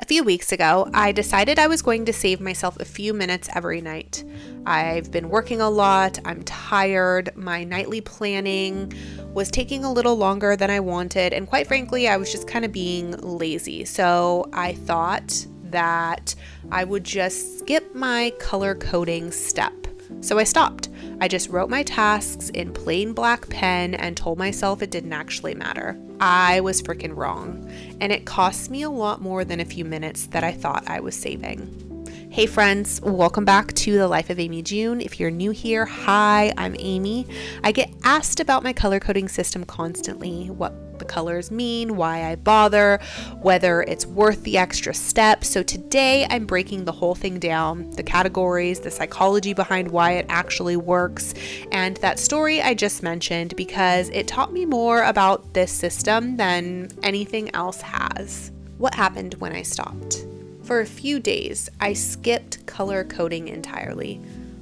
few weeks ago, I decided I was going to save myself a few minutes every night. I've been working a lot, I'm tired, my nightly planning was taking a little longer than I wanted, and quite frankly, I was just kind of being lazy. So I thought that I would just skip my color coding step. So I stopped. I just wrote my tasks in plain black pen and told myself it didn't actually matter. I was freaking wrong, and it cost me a lot more than a few minutes that I thought I was saving. Hey friends, welcome back to The Life of Amy June. If you're new here, hi, I'm Amy. I get asked about my color coding system constantly, what the colors mean, why I bother, whether it's worth the extra step. So today I'm breaking the whole thing down, the categories, the psychology behind why it actually works, and that story I just mentioned because it taught me more about this system than anything else has. What happened when I stopped? For a few days, I skipped color coding entirely.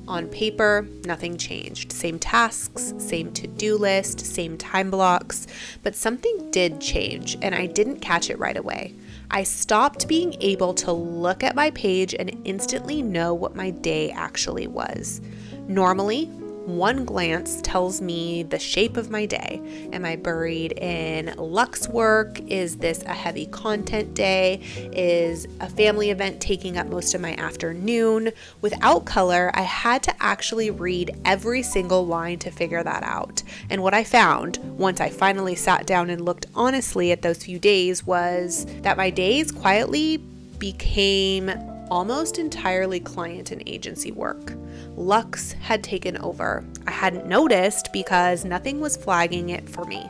On paper, nothing changed. Same tasks, same to-do list, same time blocks, but something did change, and I didn't catch it right away. I stopped being able to look at my page and instantly know what my day actually was. Normally, one glance tells me the shape of my day. Am I buried in Luxxe work? Is this a heavy content day? Is a family event taking up most of my afternoon? Without color, I had to actually read every single line to figure that out. And what I found, once I finally sat down and looked honestly at those few days, was that my days quietly became almost entirely client and agency work. Luxxe had taken over. I hadn't noticed because nothing was flagging it for me.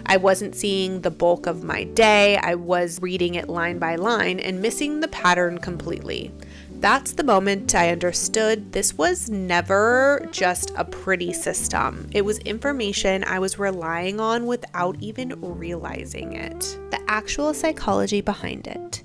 I wasn't seeing the bulk of my day. I was reading it line by line and missing the pattern completely. That's the moment I understood this was never just a pretty system. It was information I was relying on without even realizing it. The actual psychology behind it.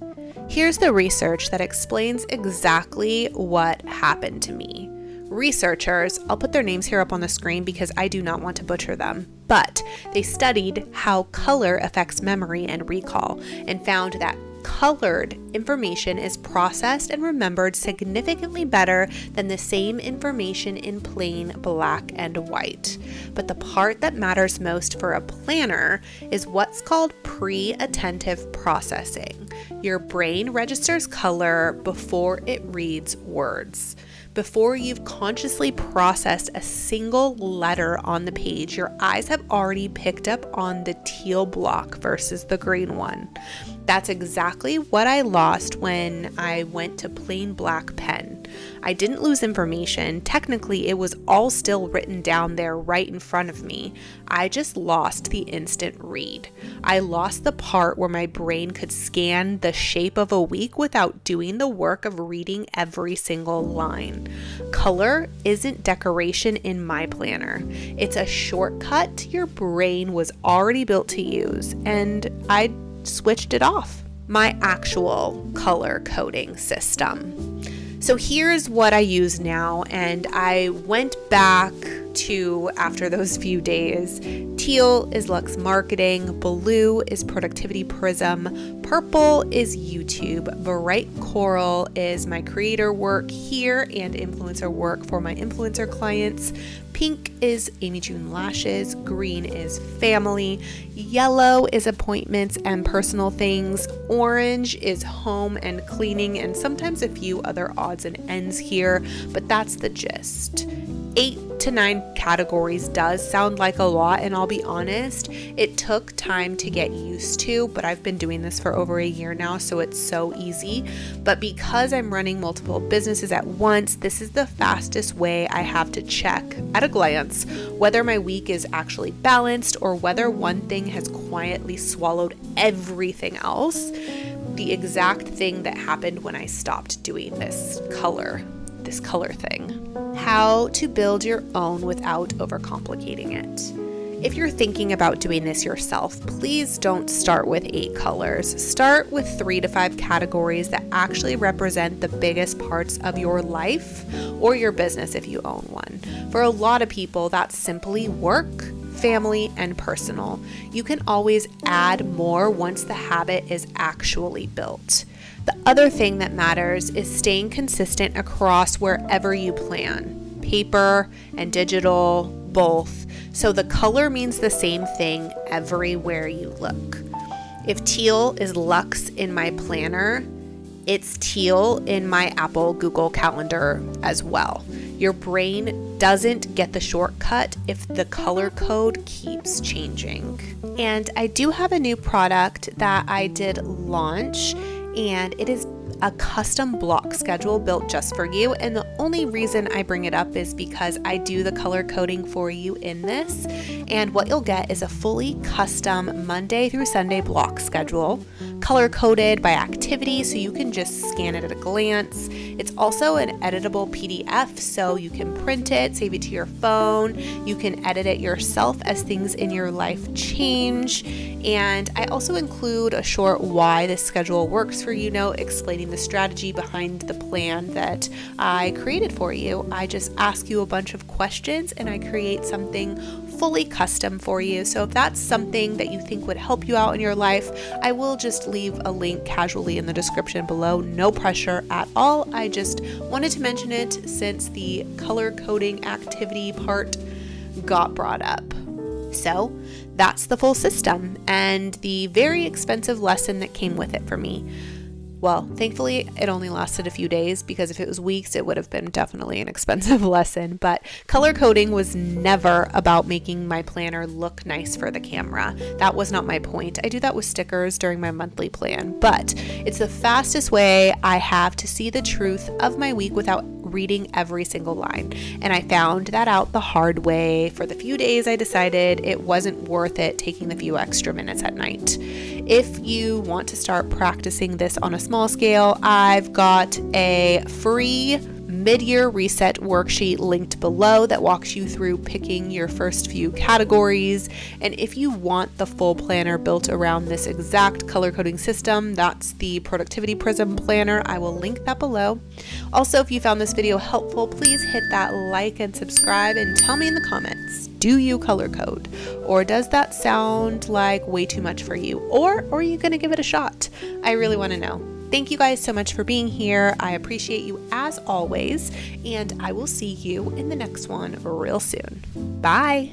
Here's the research that explains exactly what happened to me. Researchers, I'll put their names here up on the screen because I do not want to butcher them, but they studied how color affects memory and recall and found that colored information is processed and remembered significantly better than the same information in plain black and white. But the part that matters most for a planner is what's called pre-attentive processing. Your brain registers color before it reads words. Before you've consciously processed a single letter on the page, your eyes have already picked up on the teal block versus the green one. That's exactly what I lost when I went to plain black pen. I didn't lose information. Technically, it was all still written down there right in front of me. I just lost the instant read. I lost the part where my brain could scan the shape of a week without doing the work of reading every single line. Color isn't decoration in my planner. It's a shortcut your brain was already built to use, and I switched it off. My actual color coding system. So here's what I use now, and I went back to after those few days. Teal is Luxxe Marketing, blue is Productivity Prism, purple is YouTube, bright coral is my creator work here and influencer work for my influencer clients, pink is Amy June Lashes, green is family, yellow is appointments and personal things, orange is home and cleaning, and sometimes a few other odds and ends here, but that's the gist. 8 to 9 categories does sound like a lot, and I'll be honest, it took time to get used to, but I've been doing this for over a year now, so it's so easy. But because I'm running multiple businesses at once, this is the fastest way I have to check at a glance whether my week is actually balanced or whether one thing has quietly swallowed everything else. The exact thing that happened when I stopped doing this color thing. How to build your own without overcomplicating it. If you're thinking about doing this yourself, please don't start with 8 colors. Start with 3 to 5 categories that actually represent the biggest parts of your life or your business if you own one. For a lot of people, that's simply work, family, and personal. You can always add more once the habit is actually built. The other thing that matters is staying consistent across wherever you plan, paper and digital, both. So the color means the same thing everywhere you look. If teal is Luxxe in my planner, it's teal in my Apple Google Calendar as well. Your brain doesn't get the shortcut if the color code keeps changing. And I do have a new product that I did launch, and it is a custom block schedule built just for you. And the only reason I bring it up is because I do the color coding for you in this. And what you'll get is a fully custom Monday through Sunday block schedule, color coded by activity, so you can just scan it at a glance. It's also an editable PDF, so you can print it, save it to your phone. You can edit it yourself as things in your life change. And I also include a short why this schedule works for you note explaining the strategy behind the plan that I created for you. I just ask you a bunch of questions and I create something fully custom for you. So if that's something that you think would help you out in your life, I will just leave a link casually in the description below. No pressure at all. I just wanted to mention it since the color coding activity part got brought up. So that's the full system and the very expensive lesson that came with it for me. Well, thankfully, it only lasted a few days, because if it was weeks, it would have been definitely an expensive lesson. But color coding was never about making my planner look nice for the camera. That was not my point. I do that with stickers during my monthly plan, but it's the fastest way I have to see the truth of my week without reading every single line. And I found that out the hard way. For the few days, I decided it wasn't worth it taking the few extra minutes at night. If you want to start practicing this on a small scale, I've got a free mid-year reset worksheet linked below that walks you through picking your first few categories. And if you want the full planner built around this exact color coding system, that's the Productivity Prism Planner. I will link that below. Also, if you found this video helpful, please hit that like and subscribe and tell me in the comments, do you color code? Or does that sound like way too much for you? Or are you going to give it a shot? I really want to know. Thank you guys so much for being here. I appreciate you as always, and I will see you in the next one real soon. Bye.